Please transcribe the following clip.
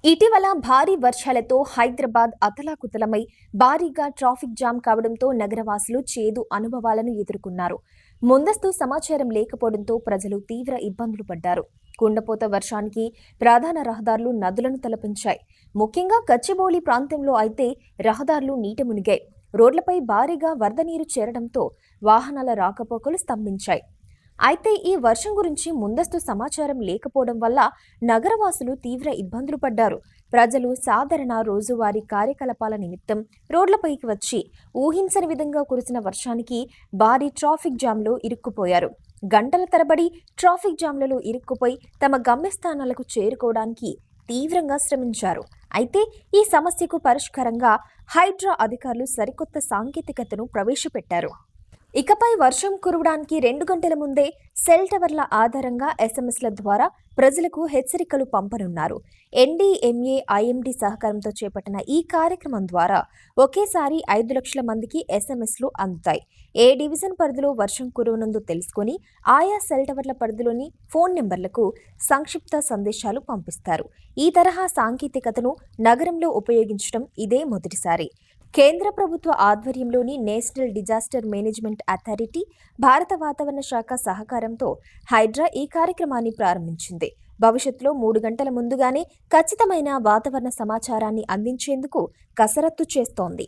ఇటీవల భారీ వర్షాలతో హైదరాబాద్ అతలాకుతలమై భారీగా ట్రాఫిక్ జామ్ కావడంతో నగరవాసులు చేదు అనుభవాలను ఎదుర్కొన్నారు. ముందస్తు సమాచారం లేకపోవడంతో ప్రజలు తీవ్ర ఇబ్బందులు పడ్డారు. కుండపోత వర్షానికి ప్రధాన రహదారులు నదులను తలపించాయి. ముఖ్యంగా గచ్చిబౌలి ప్రాంతంలో అయితే రహదారులు నీట మునిగాయి. రోడ్లపై భారీగా వరద నీరు చేరడంతో వాహనాల రాకపోకలు స్తంభించాయి. అయితే ఈ వర్షం గురించి ముందస్తు సమాచారం లేకపోవడం వల్ల నగరవాసులు తీవ్ర ఇబ్బందులు పడ్డారు. ప్రజలు సాధారణ రోజువారీ కార్యకలాపాల నిమిత్తం రోడ్లపైకి వచ్చి ఊహించని విధంగా కురిసిన వర్షానికి భారీ ట్రాఫిక్ జామ్లో ఇరుక్కుపోయారు. గంటల తరబడి ట్రాఫిక్ జామ్లలో ఇరుక్కుపోయి తమ గమ్యస్థానాలకు చేరుకోవడానికి తీవ్రంగా శ్రమించారు. అయితే ఈ సమస్యకు పరిష్కారంగా హైడ్రా అధికారులు సరికొత్త సాంకేతికతను ప్రవేశపెట్టారు. ఇకపై వర్షం కురవడానికి 2 గంటల ముందే సెల్ టవర్ల ఆధారంగా ఎస్ఎంఎస్ల ద్వారా ప్రజలకు హెచ్చరికలు పంపనున్నారు. ఎన్డీఎంఏ ఐఎండీ సహకారంతో చేపట్టిన ఈ కార్యక్రమం ద్వారా ఒకేసారి 5 లక్షల మందికి ఎస్ఎంఎస్లు అందుతాయి. ఏ డివిజన్ పరిధిలో వర్షం కురవనుందో తెలుసుకుని ఆయా సెల్ టవర్ల పరిధిలోని ఫోన్ నెంబర్లకు సంక్షిప్త సందేశాలు పంపిస్తారు. ఈ తరహా సాంకేతికతను నగరంలో ఉపయోగించడం ఇదే మొదటిసారి. కేంద్ర ప్రభుత్వ ఆధ్వర్యంలోని నేషనల్ డిజాస్టర్ మేనేజ్మెంట్ అథారిటీ, భారత వాతావరణ శాఖ సహకారంతో హైడ్రా ఈ కార్యక్రమాన్ని ప్రారంభించింది. భవిష్యత్తులో 3 గంటల ముందుగానే ఖచ్చితమైన వాతావరణ సమాచారాన్ని అందించేందుకు కసరత్తు చేస్తోంది.